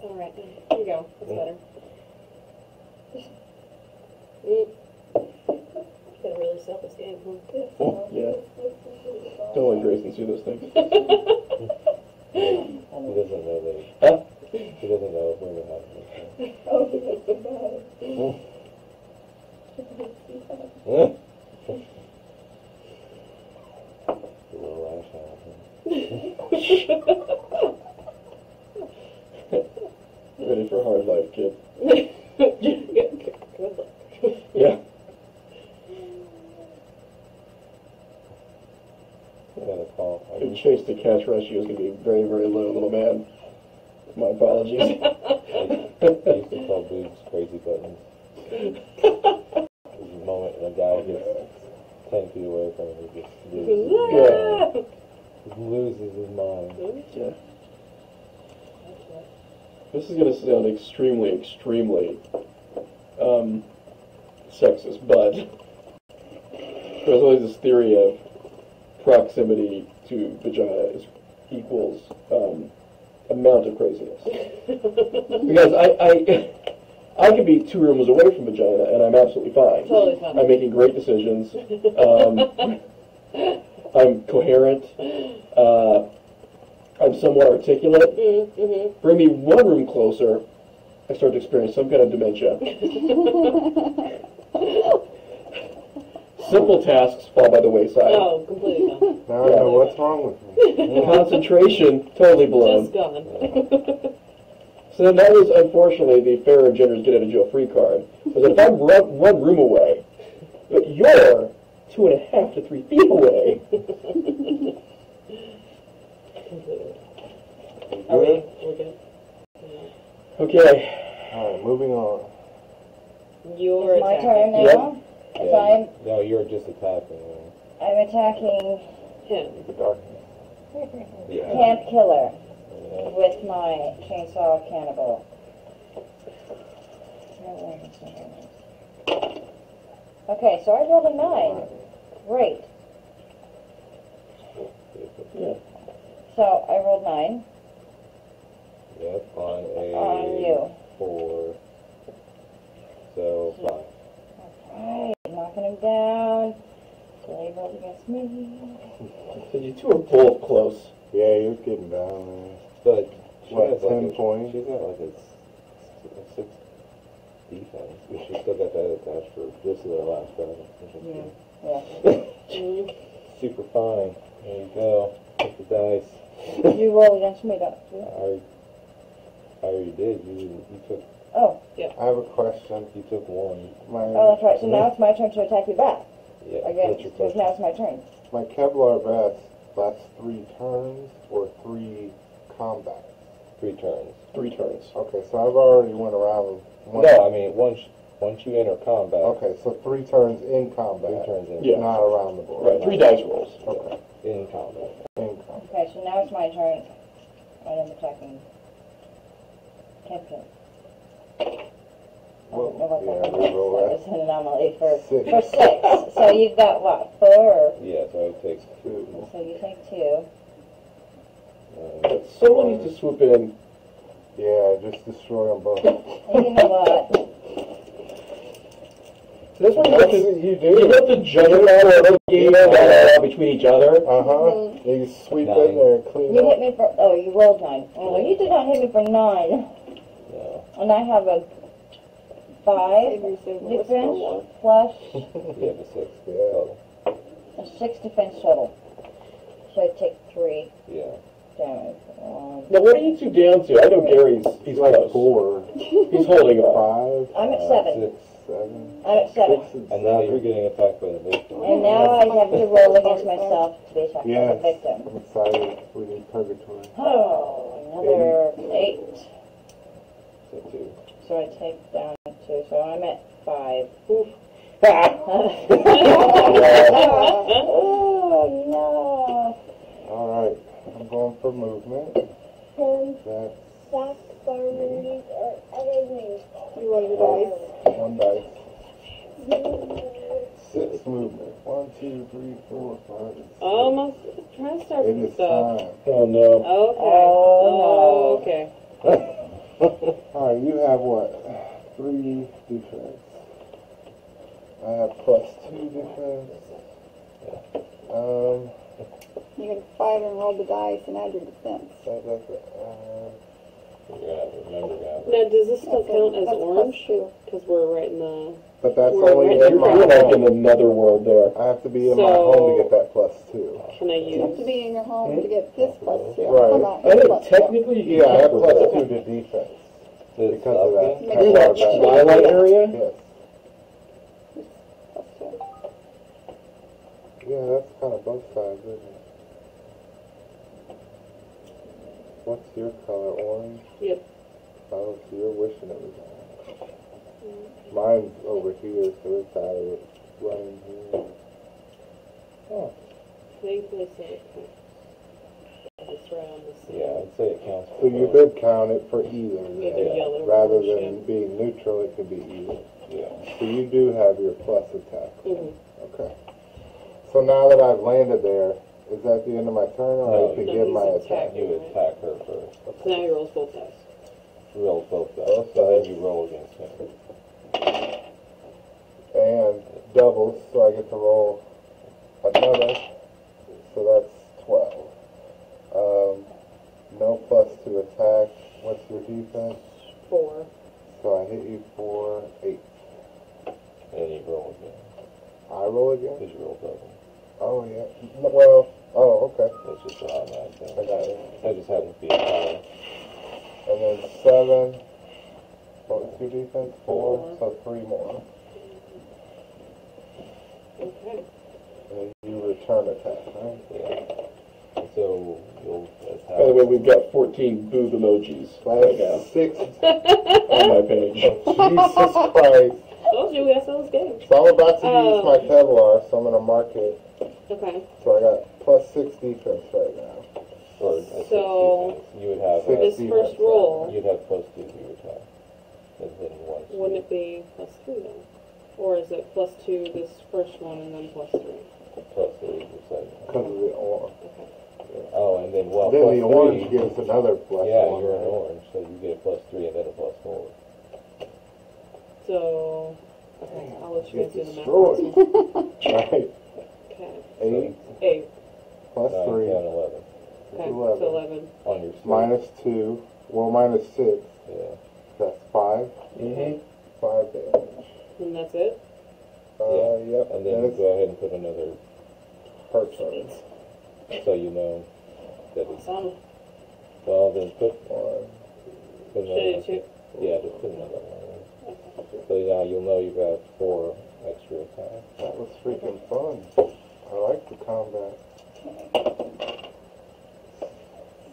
Alright, here you go. That's better. Gotta really sell this game, huh? Yeah. Don't let Grayson see those things. He doesn't know that. Huh? He doesn't know if women have this. Oh, he doesn't The little lash out. Ready for a hard life, kid. Good luck. Yeah. Got a call. Your chase to catch ratio is going to be very, very low, little man. My apologies. I used to call boobs crazy buttons. There's a moment when a guy gets 10 feet away from him, he just loses his mind. Yeah. This is going to sound extremely, extremely sexist, but there's always this theory of proximity to vagina equals amount of craziness. Because I could be 2 rooms away from vagina and I'm absolutely fine. Totally fine. I'm making great decisions. I'm coherent. I'm somewhat articulate. Mm-hmm. Bring me 1 room closer, I start to experience some kind of dementia. Simple tasks fall by the wayside. Oh, completely gone. Now I know what's wrong with me. Concentration, totally blown. Just gone. So then that was, unfortunately, the fairer genders get out of jail free card. Was that if I'm 1 room away, but you're 2.5 to 3 feet away. Are we? We're good? Okay. Alright, moving on. You're It's my turn attacking now. If I'm No, you're just attacking him. attacking him. The darkness. Yeah. Camp Killer Yeah. with my chainsaw cannibal. Okay, so I rolled a 9. Great. Yeah. So I rolled 9 Yep, on a on you. 4. So 5. Alright, knocking him down. So he rolled against me. So you two are both close. Yeah, you're getting down there. But she What, has 10 like points? She's got like a 6 defense, but she's still got that attached for this is her last battle. Yeah. Super fine. There you go. Take the dice. You roll against me, don't you? I already did. You took. Oh. I have a question. You took 1. Oh, that's right. So now it's my turn to attack you back. Yeah. Again, That's your because question. now it's my turn. My Kevlar vest lasts 3 turns or 3 combat. 3 turns. 3 turns. Okay, so I've already went around. No, I mean once you enter combat. Okay, so 3 turns in combat. 3 turns in. Yeah. Not around the board. Right, 3 dice rolls. Okay, In combat. in combat. Okay, so now it's my turn. And I'm attacking Camp Killer. I don't know what Yeah, that we roll was. that. That was an anomaly for 6. 6. So you've got what, 4? Or, Yeah, so it takes 2. so you take 2. But someone needs to swoop in. Yeah, just destroy them both. And you know what? So that's why you have to, You you do. have to juggernaut or game between each other. Uh-huh. You sweep 9. in there and clean You up. hit me for, oh, you rolled 9. Oh, you did not hit me for 9. no. And I have a 5 defense plus You have a 6 Yeah. total. a 6 defense total. So I take 3 Yeah. damage. Now, what are you two down to? I know Gary's, he's Like close. 4, He's holding on. 5, I'm at 7. 6. 7. I'm at 7. 6 and And now 7. you're getting attacked by the victim. And now I have to roll against myself to be attacked by Yes. the victim. I'm excited. We need purgatory. Oh, another 8. So 2. So I take down 2. So I'm at 5. Oh, no. Alright, I'm going for movement. That's You roll your dice. 1 dice. 6 movement. 1, 2, 3, 4, 5, 6. Almost trying to start It with is stuff. time. Oh, no. Okay. Oh, no. Okay. Alright, you have what? 3 defense. I have +2 defense. You gotta fight and roll the dice and add your defense. That's Yeah, remember that. Now, does this still count as That's orange? +2. Because we're right in the... but that's We're only right in my You're like in home. another world there. I have to be in my home to get that +2. Can I You have to use... be in your home to get this +2. Right. How about I this think +2? technically you Yeah, I have can cover that. +2 to defense This because of that. up Maybe You're that's that true. twilight area? Yes. +2. Yeah, that's kind of both sides, isn't it? What's your color? Orange? Yep. Oh, so you're wishing it was orange. Mine's over here, so it's out of it. Running here. Oh. Thankfully, so it counts. It's right on the side. Yeah, I'd say it counts. So you could count it for either. Either then. yellow or Rather orange, than yeah. being neutral, it could be either. Yeah. So you do have your plus attack. Mhm. Okay. So now that I've landed there, is that the end of my turn, or No, I begin he's my attack? attacking. You attack her first. So now he rolls both dice. Roll both dice. Both So then dice. you roll against him. And doubles, so I get to roll another. So that's 12. No plus to attack. What's your defense? 4. So I hit you for 8. And then you roll again. I roll again? Because you roll double. Oh, yeah. Well, oh, okay. That's just an automatic thing. I got it. I just happen to be higher. And then 7. What's your defense? 4. 4. So 3 more. Okay. And you return attack, right? Yeah. So you'll attack. By the way, we've got 14 boob emojis right now That's 6. on my page. Jesus Christ. Told you we got those games. So I'm about to use my Kevlar, so I'm going to mark it. Okay. So I got +6 defense right now. Or a So, 60. You would have Six. This first roll, you'd have +2 to your attack. And then one. wouldn't it be +3 then? Or is it +2 this first one and then +3? +3 the second. Because of the orange. Okay. Oh, and then well, Then the +3. orange gives another +1. Yeah, you're an orange, so you get a +3 and then a +4. So, okay, I'll let you guys do the math. Destroyed. Right. Okay. 8 8. plus 9, 3 10, 11. Okay, is so 11. 11. On your sleeve. Minus 2. Well, minus 6. Yeah. That's 5. Mm-hmm. 5 damage. And that's it? Yep. And then it's go ahead and put another, her turn. so you know that it's, Awesome. well, then put 1. Should I another, shoot? yeah, just put another one. So now you'll know you've got 4 extra attacks. That was freaking fun. I like the combat.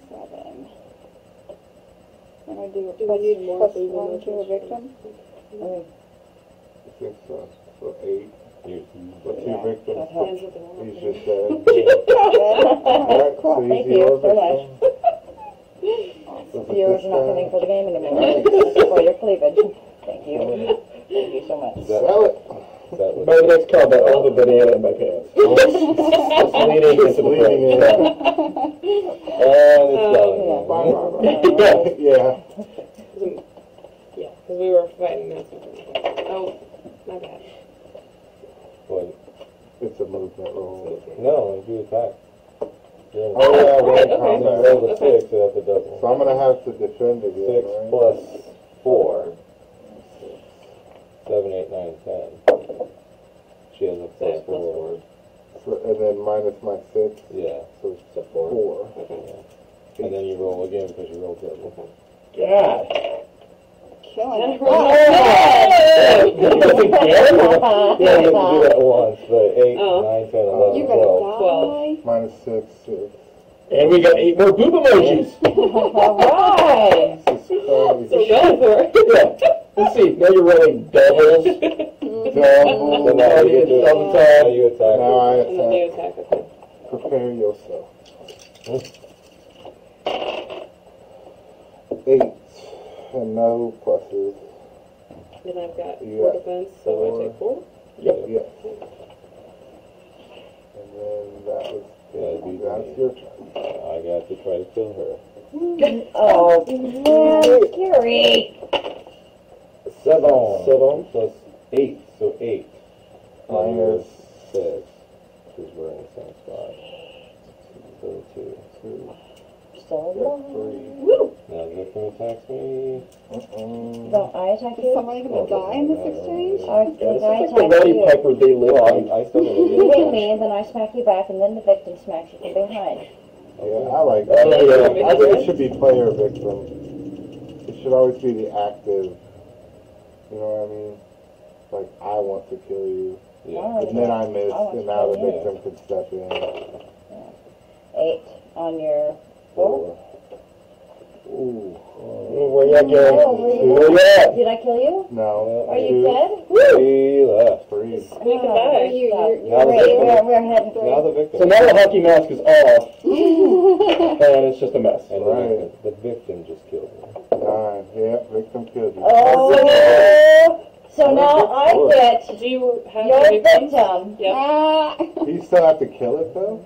7. And I do a Do we need more plus boob 1 to a emojis? victim. I think so. So 8. You, What's Yeah, your victim? that helps. Hands at the wall. He's just dead. Alright, Alright, cool. so he's Thank you your so much. victim. Viewers are not coming for the game anymore. For your cleavage. Thank you. Thank you so much. Sell it. that was, By the next combat, all the banana in my pants. Just leaning into the Leading in. front. and it's done. Yeah. Yeah, because we were fighting that. Oh, my bad. What? It's a movement roll. No, you attack. You're in Oh yeah, one Okay. You combat. roll the 6, so that's a double. So I'm gonna have to defend again, 6 right? plus 4. 7, 8, 9, 10. She has a So plus plus 4. 4. So, and then minus my 6, Yeah. so it's So 4. 4. Okay. And then you roll again because you rolled double. God. Killing it. Yeah, you have to do that once, but 8, Oh. 9, 10, 11, You 12. gotta die. Minus 6, 6. And we got 8 more boob emojis. Alright! Jesus So Christ. go for it. Yeah. Let's see. Now you're rolling doubles. So Double. now you get to Double now attack. you attack. Now I And then you attack. attack, okay. Prepare yourself. 8. And no pluses. Then I've got You 4 got defense, so I 4. take 4. Yep. Yes. And then that was That'd be that's me. your turn. I got to try to kill her. Oh, man, Gary. 7. 7. Plus 8, so 8. Minus 6. Because we're in the same spot. So 2. 2. So long. 3. Woo! Now the victim attacks me. Don't I attack Is you? somebody gonna die in this exchange? Or Yeah, did this I is like the attack Roddy you? Piper they live Well, on. I still You hit don't me, and then I smack you back, and then the victim smacks you from behind. Yeah, I like Oh, that. yeah. I think it should be player victim. It should always be the active. You know what I mean? Like, I want to kill you. Yeah. And then I miss, I want to and now the kill you. victim can step in. 8 on your 4. Ooh. Where you at, Gary? Oh, where you Where you at? Did I kill you? No. Are you dead? 3 left. 3. Squeaking Oh, by. You're Now the Great, victim. we're heading. Now the victim. So now the hockey mask is off, and it's just a mess. And Right. the victim just killed me. 9. Yeah, victim killed you. Oh, so now I get Do you have your the victims? victim. Yep. Ah, Do you still have to kill it, though?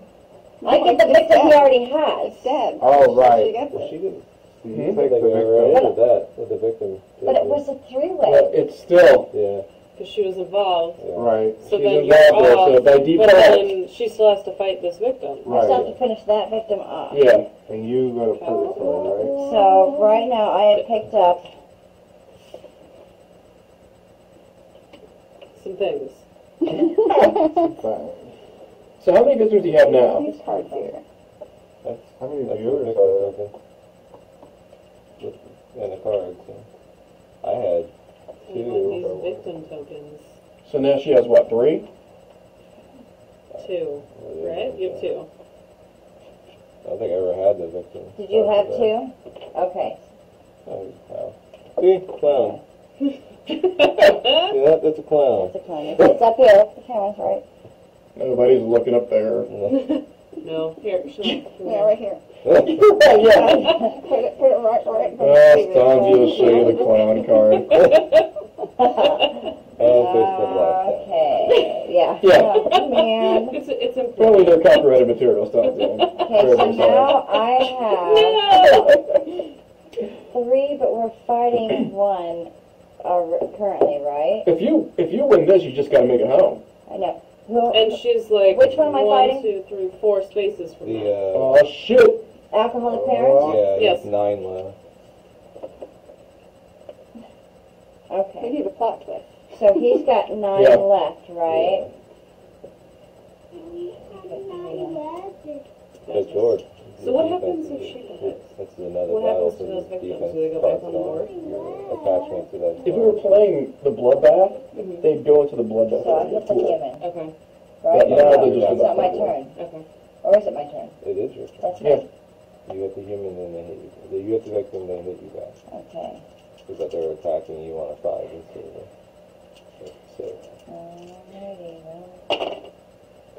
I get the victim he already has. it's dead. Oh, She right. gets Well, it. she didn't. So you Hmm? take I the think we already victim. did that with the victim. But it was a But 3-way. it's still, Yeah. Because she was involved. Yeah. Right. So she's then involved you're there, off. so by But default, then she still has to fight this victim. I still have Right. to finish that victim off. yeah. And you go to purgatory, right? So right now I have picked up Some things. Fine. So how many visitors do you have now? These cards here. That's, How many that's the viewers victim are token. And the cards. So. I had You want 2. these victim tokens. So now she has what, 3? 2. Right? You have 2. I don't think I ever had the victim. Did you have that. 2? Okay. Oh, wow. See? Clown. Yeah, that's a clown. It's a clown. It's up here. The camera's right. Nobody's looking up there. No. Here, show me. Yeah, right here. yeah. Put it right. Stanzi will show you the clown card. And fish the black cat. Okay. Yeah. Yeah. Oh, man. It's important. Probably their copyrighted material, Stanzi. Okay, so now I have 3, but we're fighting 1 currently, right? If you win this, you just gotta make it home. I know. Who, And she's like, Which one am I 1, fighting? 2, 3, 4 spaces from The, that. Oh, shit. alcoholic parents? yeah, Yes. it's 9 left. We Okay. need a plot twist. So he's got 9 Yeah. left, right? That's George. So what happens if she dies? That's another What battle happens to for those the victims? defense. Do they go back on the Cross board? Your attachment to that. If we were playing the bloodbath, they'd go into the bloodbath. So I get the pool. human, Okay. But right? now they're just It's in not the my pool. turn. Okay. Or is it my turn? It is your turn. That's Yeah. me. You hit the human, then they hit you. You hit the victim, they hit you back. Okay. Because they're attacking you on a 5 instead of a 6. Alrighty, well.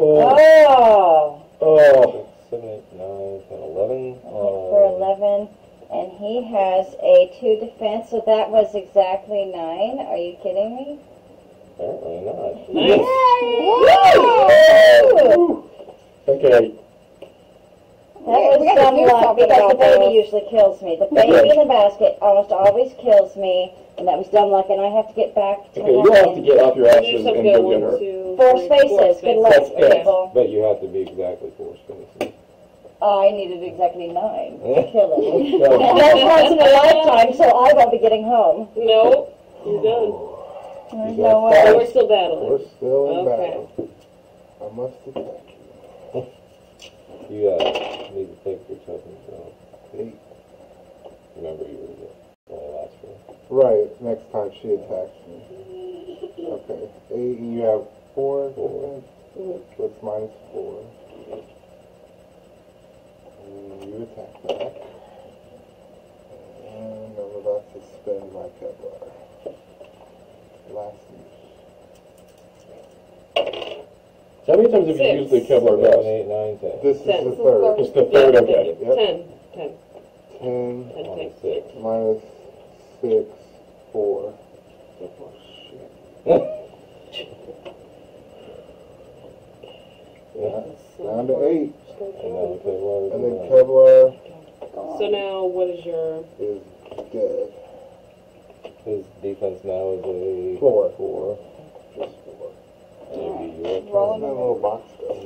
Oh, Oh! oh. 7, 8, 9, 10, 11. For 11. And he has a 2 defense, so that was exactly 9. Are you kidding me? Apparently not. Nice. Woo! Okay. That We was gotta some do luck something because the about baby those. usually kills me. The baby in the basket almost always kills me, and that was dumb luck, and I have to get back to Okay, you'll have to get off your You asses just have to and go go get 1, her. 2, 4 3, spaces. Good luck, That's it. people. But you have to be exactly 4 spaces. I needed exactly 9 to kill him. No. And that's once in a lifetime, so I won't be getting home. No. You're done. There's You no got So way. we're still battling. We're still in Okay. battle. I must attack you. You need to take your token. So 8. remember, you were the only last one. Right, next time she attacks me. Okay. 8, and you have 4. 4. So it's minus 4. And you attack back. And I'm about to spend my Kevlar. Last use. So how many times have you used the Kevlar 7, vest? 8, 9, 10. This is 10. the third. It's the third, Yeah, okay. thank you. Yep. 10. 10 10 Minus takes 6. minus 6, 4. Yeah. Down to 8. And now the Kevlar is And then down. Kevlar Go on. So now, what is your... Is dead. His defense now is a 4. 4. Just 4. Maybe your turn. Rolling That little box stuff.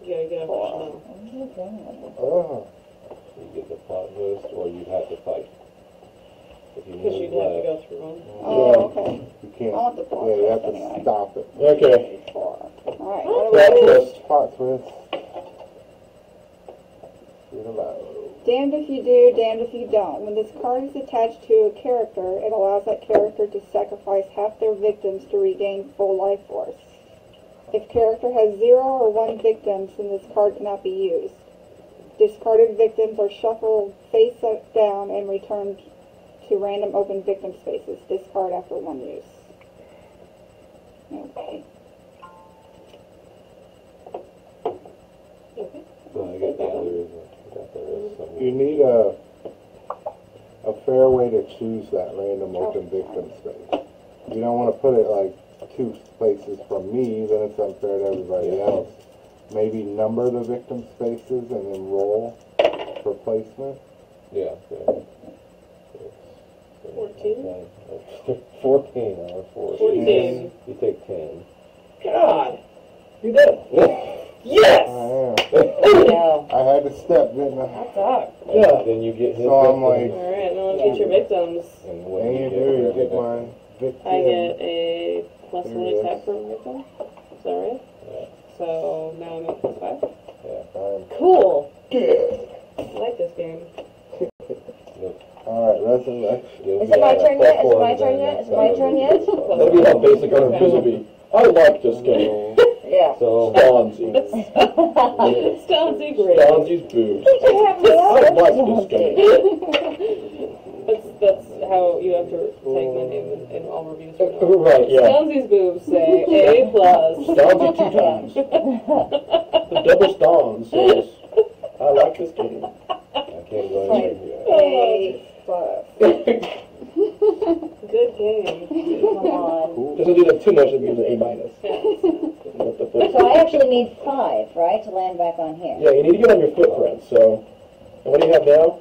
You gotta get up now. Oh. You get the plot twist, or you have to fight. If you Because move you'd have to left, go through one. Oh, okay. You I can't. want the plot Yeah, you have twist to anyway. stop it. Okay. 4. Alright, Plot what do we twist. Plot twist. Read aloud. Damned if you do, damned if you don't. When this card is attached to a character, it allows that character to sacrifice half their victims to regain full life force. If character has 0 or 1 victims, then this card cannot be used. Discarded victims are shuffled face down and returned to random open victim spaces. Discard after 1 use. Okay. so I got the others. Got the rest somewhere. You need a fair way to choose that random open victim space. You don't want to put it like 2 places from me, then it's unfair to everybody else. Maybe number the victim spaces and then roll for placement. Yeah. So 14? 14 or 4. 14. You take 10. God! You did. Yes! No. I had to step, didn't I? Hot dog. And Yeah. then you get his So I'm victims, like- Alright, now let's get your victims. and what And do you you do, you get get for my victim. I get a +1 There it attack is. per victim. Is that right? Yeah. So now I'm at +5. I'm Cool! dead. I like this game. Alright, resurrection. You'll Is be it my at a turn yet? Is it my +1 turn then yet? next Is it my time. turn yet? That'd be how basic our quiz will be. I like this game. Yeah. So, Stanzi. Stanzi great. Stanzi's boobs. You have me I up. like this game. That's how you have to take my name in all reviews from now on. Right, yeah. Stanzi's boobs say A+. Stanzi 2 times. The double Stan says, I like this game. I can't go anywhere. A+. Good game. Come on. Doesn't do that too much, it becomes an A-. What the fuck? So I actually need 5, right, to land back on here. Yeah, you need to get on your footprint, so. And what do you have now?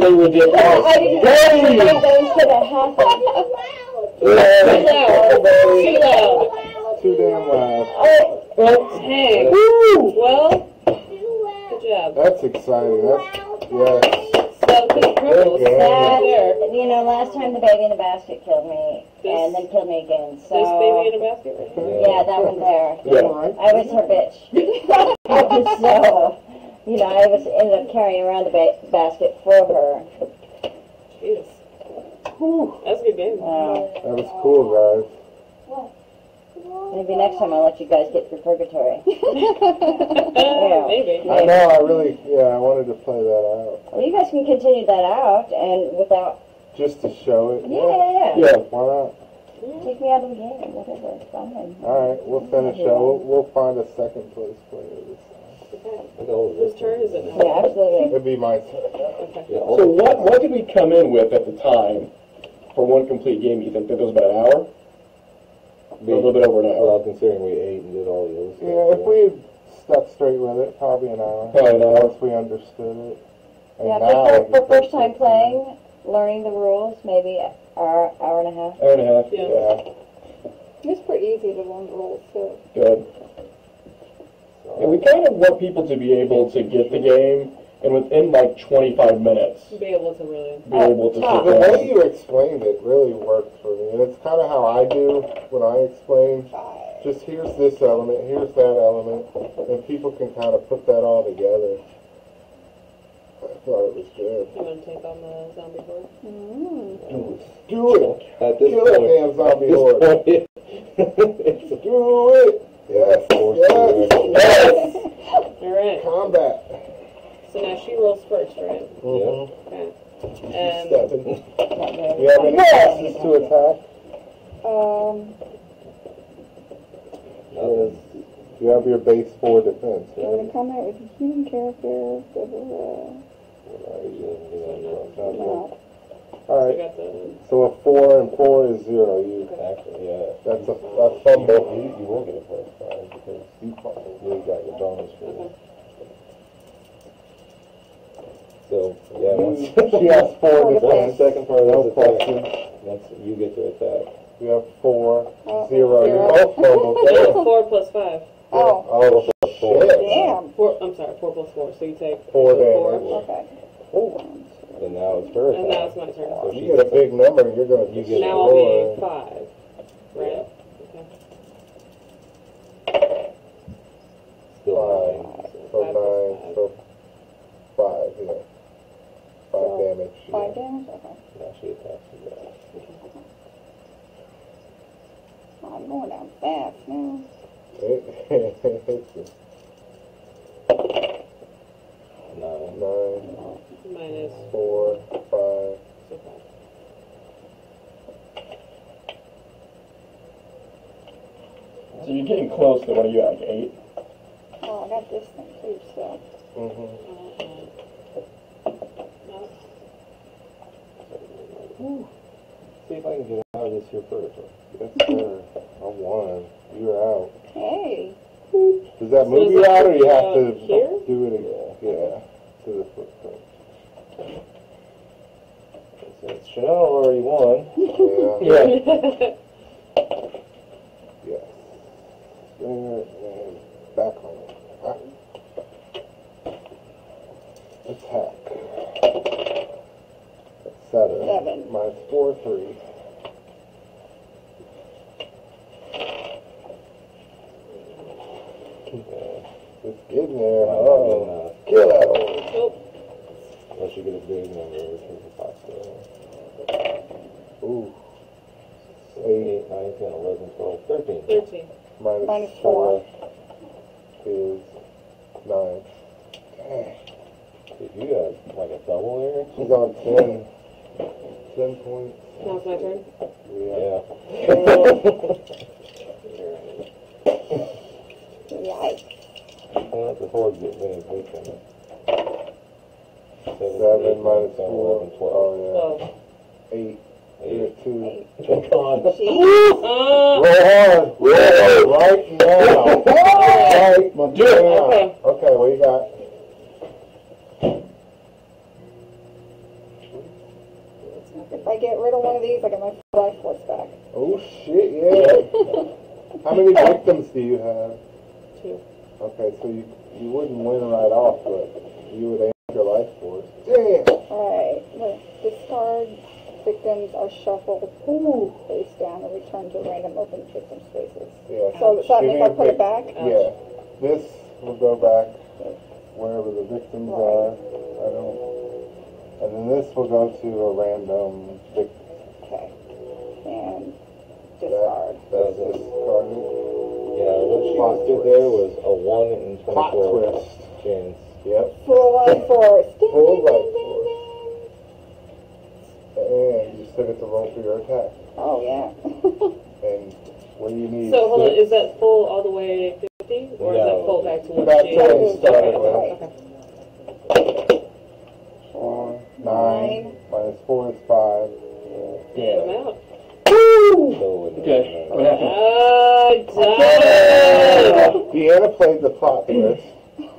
They were just I didn't think those could have happened. Too loud. Too damn loud. Dang. Well, good job. That's exciting. Yes. So, good cripples. Okay. There. You know, last time the baby in the basket killed me, and then killed me again. So This baby in a basket right here. yeah, that one there. Yeah. I was her bitch. So, you know, I was ended up carrying around the basket for her. Jeez. That's a good game. That was cool, guys. Maybe next time I'll let you guys get through purgatory. Yeah. Maybe. I know, I wanted to play that out. Well, you guys can continue that out, and without. Just to show it. Yeah. Yeah. Why not? Take me out of the game, whatever. It's fine. Alright, we'll finish it. We'll find a second place player this time. Whose turn is it now? Yeah, absolutely. It'd be my turn. So what did we come in with at the time for one complete game? You think that was about an hour? A little bit over an hour. Well, considering we ate and did all the other stuff. Yeah, if we had stuck straight with it, probably an hour. Probably an hour. Once we understood it. And Yeah, now for first time playing, learning the rules, maybe hour and a half. Hour and a half. Yeah. Yeah. It's pretty easy to learn the rules, too. Good. And we kind of want people to be able to get the game and within like 25 minutes Be able to really. be able to top. sit The way down. you explained it really worked for me. And it's kind of how I do when I explain. Just here's this element, here's that element, and people can kind of put that all together. I thought it was good. I'm going to take on the zombie board. Do it! At this Kill that point, damn zombie at this horde. point, Do it! Yes! Yes! Alright. Combat! So now she rolls first, right? Mm-hmm. Okay. And Stepping. You have any passes to attack? You have your base 4 defense, I'm going right? to come out with a human character. Blah, blah, blah. No. All We right. got the. So a 4 and 4 is 0. You. Actually, yeah. That's a fumble. You will get a +5 because You fumble. you got your bonus for Okay. it. So, yeah, once, She has 4 once the defense. second part No of this attack, pluses. once you get to attack. You have 4, Oh, 0. You zero. both fumbled. No, 4 plus 5. Oh, Oh, Four. shit. damn. 4. I'm sorry, 4 plus 4. So you take 4 4. damage. Okay. And now it's her And now attack. it's my turn. So You she get a gets big number, you're going to You get Now I'll be destroy. 5. Right? Okay. still 5. So 5 plus 9. So 5, yeah. 5 So, damage. 5 damage? Okay. 9. Now she attacks you guys. Oh, I'm going down fast now. It hits you. 9. 9, Minus 4, 5. so 5. So you're getting close to, what are you at, like 8? Oh, I got this thing too, so. See if I can get out of this here first. Yes, sir. I won. You're out. Hey. Does that So move is you it out, or you have to here? do it again? Yeah. To the footprint. Since Chanel already won, Yeah. Yeah. Yes. There and back on it. Ah. Attack. 7. 7. Minus 4, 3. It's getting there. Oh. Kill that one. Nope. unless you get a big number, which is a possibility. Ooh. 8, 9, 10, 11, 12, 13. 13. Minus 4 is 9. Dang. If you got like a double there, She's on 10. 10 points. Now it's my turn. Yeah. Yikes. Well, the horde get winning victim. 7 minus 4. 11, 12. Oh, 12. yeah. 8. You're at 2. Come on. Jeez. Roll right now. Right now. Okay. Okay, what you got? If I get rid of one of these, I get my life force back. Oh shit, yeah. How many victims do you have? 2. Okay, so you wouldn't win right off, but you would aim your life force. Damn! Alright, the discard victims are shuffled face down and returned to random open victim spaces. Yeah. So does that Give mean me I a put it pic- back? Yeah. This will go back wherever the victims are. I don't. And then this will go to a random victim. Okay. And discard. That's discarded. Yeah, what she Plot did twist. there was a 1 in Plot 24 twist. chance. Yep. Full life force. Ding, Full ding, life ding, ding, ding. And you still get to roll for your attack. Oh, yeah. And what do you need? So hold on, is that full all the way 50? Or is that No. full back to Back 1? to what you started with. Okay. 4, 9, minus 4 is 5. And I'm out. So Okay. What happened? Done! Deanna played the plot twist,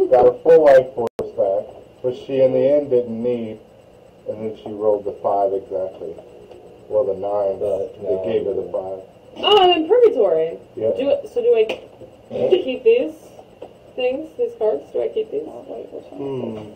got her full life force back, which she in the end didn't need, and then she rolled the 5 exactly. Well, the 9, But they now- gave her the 5. Oh, I'm in purgatory. Yep. So do I keep these things, these cards? Do I keep these Oh, wait, which one?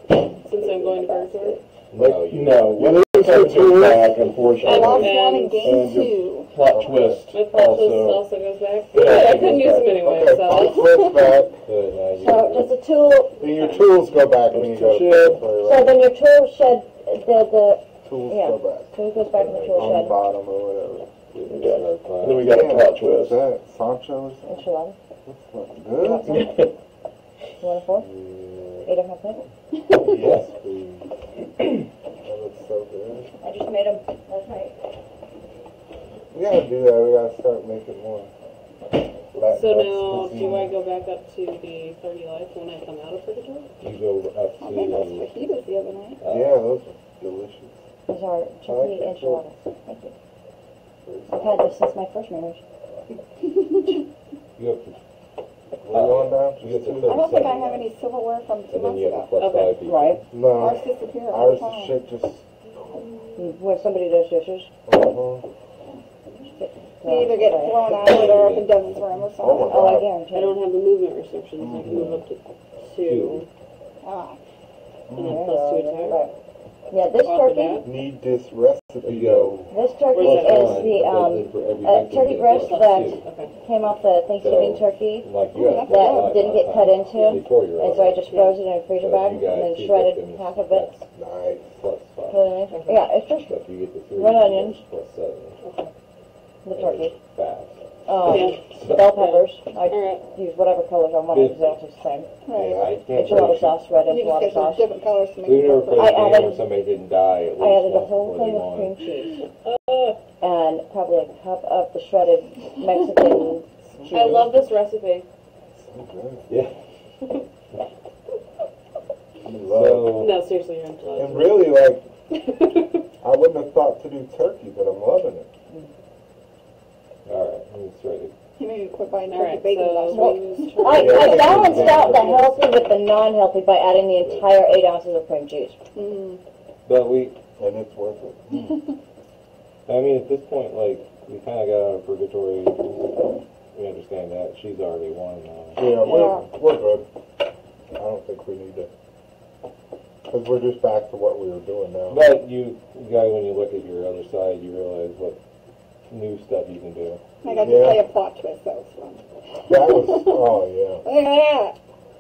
since I'm going to purgatory? No, you No, You you lose your tools. back, I unfortunately. lost And- one and gained and your- 2. Plot twist. My plot twist Also, also goes back. Yeah, Good, I it couldn't goes use them back. anyway, Okay, plot so. twist back, good. Now you So does the tool, and your tools go back when you go to Shit. purgatory, so right? then your tool shed, the Tools yeah. go back. tool goes back in the tool On the shed. bottom or whatever. yeah. And then we got a Damn, plot what's twist. that? Sancho or something? Enchilada. Good? You want a 4? 8 of half Yes, please. That looks so good. I just made them last night. We gotta do that. We gotta start making more. So now, do I go back up to the 30 life when I come out of purgatory? go up I made those to fajitas the other night. Yeah, those are delicious. These are turkey enchiladas. Thank you. I've had this since my first marriage. You have to. We're going down to You get to two? 37. I don't think I have any silverware from 2 And then months you have to ago. plus Okay. 5 people. Right. No, Ours disappear all ours the is time. shit just. When somebody does dishes. They either get thrown out or they're up in Devin's room or something. Oh, I I guarantee. don't have the movement restrictions. I can move up to 2. Ah. And then plus 2 attack. Right. Yeah, this Off the turkey, bat. Need this recipe, Yo. this turkey Where's that is from? the turkey breast that Okay. came off the Thanksgiving turkey Like you had that didn't get cut into, before your and so I just froze it in a freezer bag and then shredded half of it. Nice. Plus 5. Put it in. Yeah, it's just So if you get the 3, Red onions. plus 7. the turkey. Fast. Yeah. Bell peppers. I Alright. use whatever colors I want because they'll taste the same. Right. Yeah, I can't Enchilada sauce, red You just enchilada get the sauce. different colors to make We've it never look played I a game added- where somebody didn't die at I least added a once whole before they thing of won. cream cheese and probably a cup of the shredded Mexican cheese. I love this recipe. So good. Yeah. You love So, No, seriously, you're And enchiladas. really, like, I wouldn't have thought to do turkey, but I'm loving it. alright, it's ready. You need to quit buying turkey Alright, bacon last so week. we use I turkey. balanced out the healthy with the non-healthy by adding the entire 8 ounces of cream cheese. Mm. But we, And it's worth it. I mean, at this point, like, we kind of got out of purgatory. We understand that. She's already won now. Yeah, we're good. I don't think we need to. Because we're just back to what we were doing now. But you guys, when you look at your other side, you realize what new stuff you can do. I got to Yeah. play a plot twist. That was fun. That was, oh yeah. Look at that.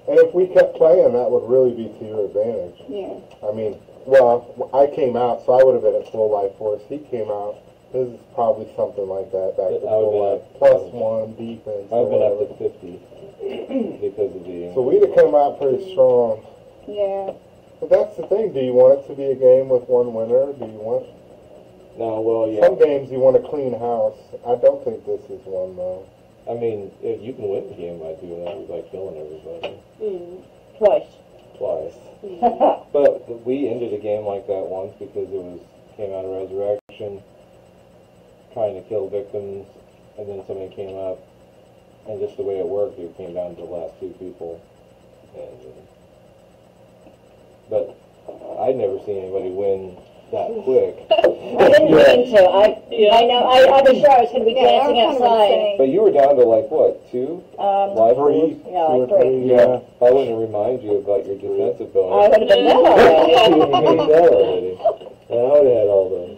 And if we kept playing, that would really be to your advantage. Yeah. I mean, well, I came out, so I would have been at full life force. He came out. This is probably something like that, back to I would full be life. at- +1 defense. or I've been up whatever. to 50 because of the. So we'd have come out pretty strong. Yeah. But that's the thing. Do you want it to be a game with one winner? Do you want... No, well, yeah. Some games you want a clean house. I don't think this is one, though. I mean, if you can win the game by doing that, by killing everybody Mm. Twice. twice. But we ended a game like that once because it came out of Resurrection, trying to kill victims, and then somebody came up, and just the way it worked, it came down to the last 2 people. But I'd never seen anybody win that quick. I didn't mean to. I know. I was sure I was going to be Yeah, dancing that was kind of outside. insane. But you were down to like what, 2 life Three. force? Yeah, like 2 or 3, yeah. I wouldn't remind you about your defensive I bonus. would have been dead already. You made that already. And I would have had all those.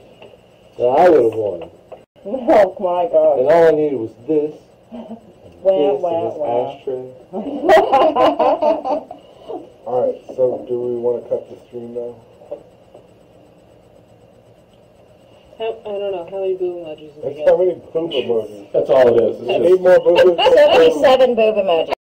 And I would have won. Oh my And God. all I needed was this, Wow, this, wow, and this wow. ashtray. Alright, so do we want to cut the stream now? I don't know. How many boob emojis did we It's get? how many boob emojis? That's all it is. It's I just need more boob emojis. 77 boob emojis.